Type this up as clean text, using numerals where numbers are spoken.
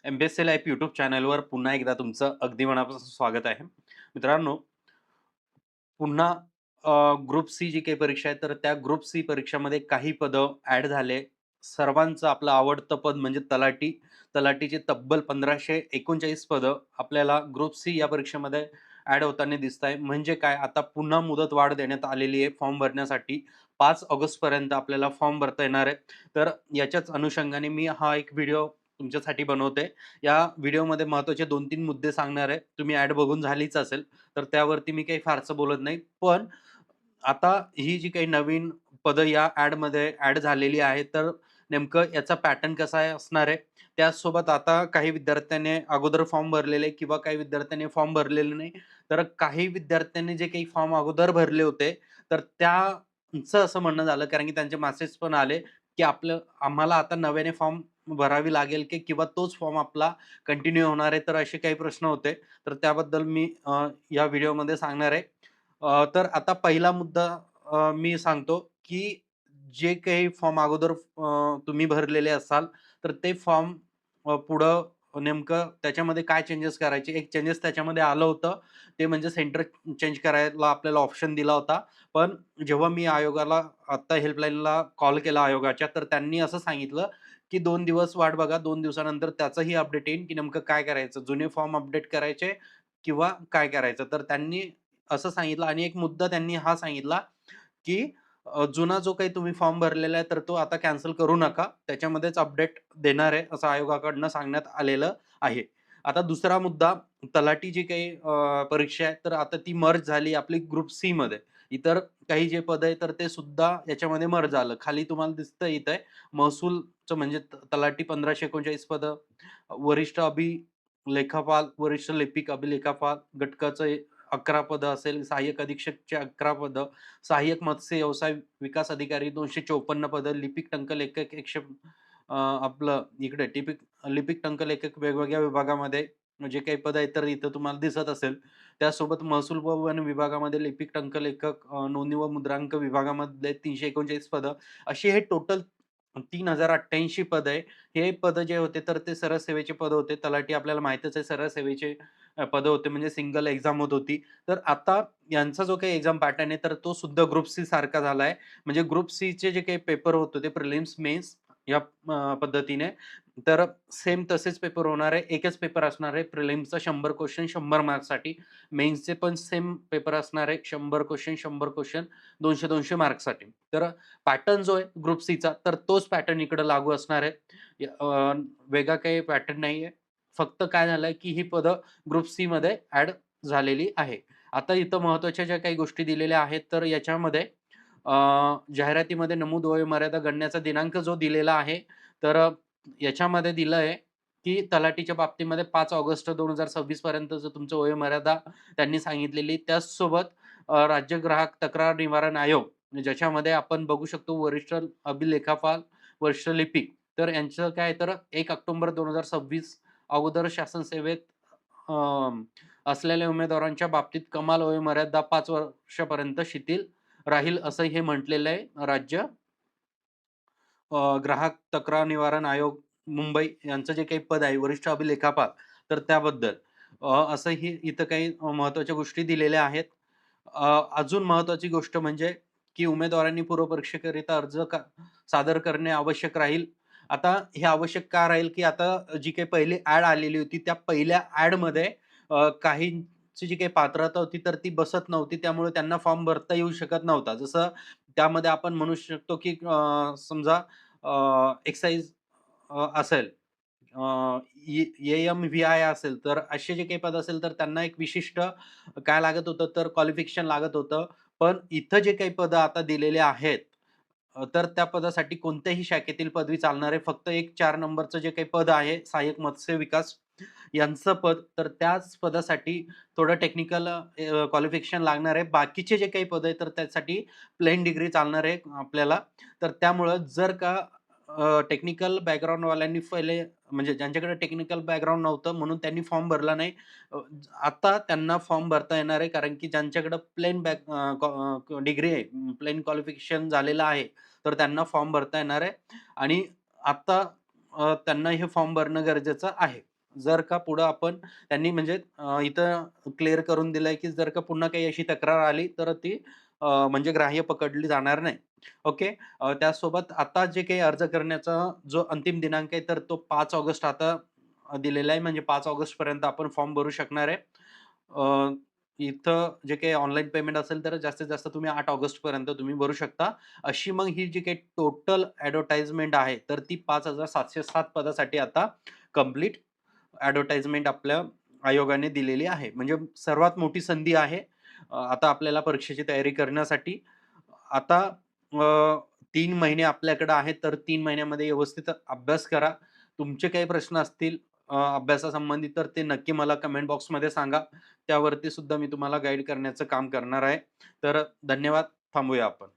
MPSC live YouTube चॅनलवर पुन्हा एकदा तुमचं अगदी मनापासून स्वागत आहे. मित्रांनो, पुन्हा ग्रुप सी जी काही परीक्षा आहे, तर त्या ग्रुप सी परीक्षामध्ये काही पदं ॲड झाले. सर्वांचं आपलं आवडतं पद म्हणजे तलाठी. तलाठीचे तब्बल 1539 पदं आपल्याला ग्रुप सी या परीक्षेमध्ये ॲड होताना दिसत आहे. म्हणजे काय, आता पुन्हा मुदतवाढ देण्यात आलेली आहे फॉर्म भरण्यासाठी. 5 ऑगस्टपर्यंत आपल्याला फॉर्म भरता येणार आहे. तर याच्याच अनुषंगाने मी हा एक व्हिडिओ तुमच्यासाठी बनवतोय. या व्हिडिओमध्ये महत्त्वाचे 2-3 मुद्दे सांगणार आहे. तुम्ही ॲड बघून झालीच असेल, तर त्यावरती मी काही फारसं बोलत नाही. पण आता ही जी काही नवीन पदं या ॲडमध्ये ॲड झालेली आहे, तर नेमकं याचा पॅटर्न कसा आहे असणार आहे. त्याचसोबत आता काही विद्यार्थ्यांनी अगोदर फॉर्म भरलेले किंवा काही विद्यार्थ्यांनी फॉर्म भरलेले नाही. तर काही विद्यार्थ्यांनी जे काही फॉर्म अगोदर भरले होते, तर त्यांचं असं म्हणणं झालं, कारण की त्यांचे मेसेज पण आले, की आम्हाला आता नव्याने फॉर्म भरावी लागेल की किंवा तोच फॉर्म आपला कंटिन्यू होणार आहे. तर असे काही प्रश्न होते. तर त्याबद्दल मी या व्हिडिओमध्ये सांगणार आहे. तर आता पहिला मुद्दा मी सांगतो, की जे काही फॉर्म अगोदर तुम्ही भरलेले असाल, तर ते फॉर्म पुढं नेमकं त्याच्यामध्ये काय चेंजेस करायचे? एक चेंजेस त्याच्यामध्ये आलं होतं, ते म्हणजे सेंटर चेंज करायला आपल्याला ऑप्शन दिला होता. पण जेव्हा मी आयोगाला आता हेल्पलाईनला कॉल केला आयोगाच्या, तर त्यांनी असं सांगितलं, की 2 दिवस वाट बघा. 2 दिवसानंतर त्याचंही अपडेट येईल, की नेमकं काय करायचं? जुने फॉर्म अपडेट करायचे किंवा काय करायचं? तर त्यांनी असं सांगितलं आणि एक मुद्दा त्यांनी हा सांगितला, की जुना जो काही तुम्ही फॉर्म भरलेला आहे, तर तो आता कॅन्सल करू नका. त्याच्यामध्येच अपडेट देणार आहे, असं आयोगाकडनं सांगण्यात आलेलं आहे. आता दुसरा मुद्दा, तलाठी जी काही परीक्षा आहे, तर आता ती मर्ज झाली आपली ग्रुप सीमध्ये. इतर काही जे पद आहे, तर ते सुद्धा याच्यामध्ये मर्ज झालं. खाली तुम्हाला दिसतं इथं महसूलचं म्हणजे तलाठी 1539 पदं, वरिष्ठ अभिलेखापाल, वरिष्ठ लिपिक अभिलेखापाल गटकाचं 11 पदं असेल, सहाय्यक अधीक्षकचे 11 पदं, सहाय्यक मत्स्य व्यवसाय विकास अधिकारी 254 पदं, लिपिक टंकलेखक आपलं इकडे लिपिक टंकलेखक वेगवेगळ्या विभागामध्ये जे काही पद आहेत, तर इथं तुम्हाला दिसत असेल. त्यासोबत महसूल व वन विभागामध्ये लिपिक टंकलेखक, नोंदणी व मुद्रांक विभागामधले 339 पदं, अशी हे टोटल 3088 पद आहे. हे पद जे होते, तर ते सरळ सेवेचे पद होते. तलाठी आपल्याला माहीतच आहे, सरळ सेवेचे पदं होते, म्हणजे सिंगल एक्झाम होत होती. तर आता यांचा जो काही एक्झाम पॅटर्न आहे, तर तो सुद्धा ग्रुप सी सारखा झाला आहे. म्हणजे ग्रुप सीचे जे काही पेपर होत होते, प्रिलिम्स, मेन्स या पद्धतीने, तर सेम तसेच पेपर होणार आहे. एकच पेपर असणार आहे. प्रिलिम्सचा 100 क्वेशन 100 मार्क्ससाठी. मेन्सचे पण सेम पेपर असणार आहे. 100 क्वेशन 100 क्वेशन 200-200 मार्क्ससाठी. तर पॅटर्न जो आहे ग्रुप सीचा, तर तोच पॅटर्न इकडे लागू असणार आहे. वेगळा काही पॅटर्न नाहीये. फक्त काय झालंय, की ही पदं ग्रुप सीमध्ये ॲड झालेली आहे. आता इथं महत्त्वाच्या ज्या काही गोष्टी दिलेल्या आहेत, तर याच्यामध्ये अ, जाहिरातीमध्ये नमूद वयोमर्यादा गणण्याचा दिनांक जो दिलेला आहे, तर याच्यामध्ये दिलंय, की तलाठीच्या बाबतीमध्ये 5 ऑगस्ट 2026 पर्यंतचं तुमचं वयोमर्यादा त्यांनी सांगितलेली. त्याचसोबत राज्य ग्राहक तक्रार निवारण आयोग, ज्याच्यामध्ये आपण बघू शकतो वरिष्ठ अभिलेखापाल, वरिष्ठ लिपिक. तर यांचं काय, तर 1 ऑक्टोबर 2026 अगोदर शासन सेवेत अ, असलेल्या उमेदवारांच्या बाबतीत कमाल वयोमर्यादा 5 वर्षापर्यंत शिथिल राहील, असं हे म्हटलेलं आहे. ग्राहक तक्रार निवारण आयोग मुंबई यांचं जे काही पद आहे वरिष्ठ अभिलेखापाल, तर त्याबद्दल असंही इथं काही महत्त्वाच्या गोष्टी दिलेल्या आहेत. अजून महत्त्वाची गोष्ट म्हणजे, की उमेदवारांनी पूर्वपरीक्षेकरिता सादर करणे आवश्यक राहील. आता हे आवश्यक का राहील, की आता जी काही पहिली ॲड आलेली होती, त्या पहिल्या ॲडमध्ये काहींची जी काही पात्रता होती, तर ती बसत नव्हती. त्यामुळे त्यांना फॉर्म भरता येऊ शकत नव्हता. जसं त्यामध्ये आपण म्हणू शकतो, की समजा एक्साईज असेल, एएम-व्ही-आय असेल, तर असे जे काही पद असेल, तर त्यांना एक विशिष्ट काय लागत होतं, तर क्वालिफिकेशन लागत होतं. पण इथं जे काही पदं आता दिलेले आहेत, तर त्या पदासाठी कोणत्याही शाखेतील पदवी चालणार आहे. फक्त एक 4 नंबरचं जे काही पद आहे, सहाय्यक मत्स्य विकास यांचं पद, तर त्याच पदासाठी थोडं टेक्निकल क्वालिफिकेशन लागणार आहे. बाकीचे जे काही पद आहेत, तर त्यासाठी प्लेन डिग्री चालणार आहे आपल्याला. तर त्यामुळं जर का टेक्निकल बॅकग्राऊंडवाल्यांनी पहिले, म्हणजे ज्यांच्याकडे टेक्निकल बॅकग्राऊंड नव्हतं म्हणून त्यांनी फॉर्म भरला नाही. अ, आता त्यांना फॉर्म भरता येणार आहे, कारण की ज्यांच्याकडे प्लेन डिग्री आहे, प्लेन क्वालिफिकेशन झालेलं आहे, तर त्यांना फॉर्म भरता येणार आहे आणि आता त्यांना हे फॉर्म भरणं गरजेचं आहे. जर का पुढं आपण त्यांनी म्हणजे इथं क्लिअर करून दिलंय, की जर का पुन्हा काही अशी तक्रार आली, तर ती म्हणजे ग्राह्य पकडली जाणार नाही. ओके. त्यासोबत आता जे काही अर्ज करण्याचा जो अंतिम दिनांक आहे, तर तो 5 ऑगस्ट आता दिलेला आहे. म्हणजे 5 ऑगस्टपर्यंत आपण फॉर्म भरू शकणार आहे. अ, इथं जे काही ऑनलाईन पेमेंट असेल, तर जास्तीत जास्त तुम्ही 8 ऑगस्टपर्यंत तुम्ही भरू शकता. अशी मग ही जी काही टोटल ॲडव्हर्टाइजमेंट आहे, तर ती 5,707 पदासाठी आता कंप्लीट ॲडव्हर्टाइजमेंट आपल्या आयोगाने दिलेली आहे. म्हणजे सर्वात मोठी संधी आहे आता आपल्याला परीक्षेची तयारी करण्यासाठी. आता 3 महिने आपल्याकडे आहेत, तर 3 महिन्यामध्ये व्यवस्थित अभ्यास करा. तुमचे काही प्रश्न असतील अभ्यासासंबंधी, तर ते नक्की मला कमेंट बॉक्समध्ये सांगा. त्यावरती सुद्धा मी तुम्हाला गाईड करण्याचं काम करणार आहे. तर धन्यवाद. थांबूया आपण.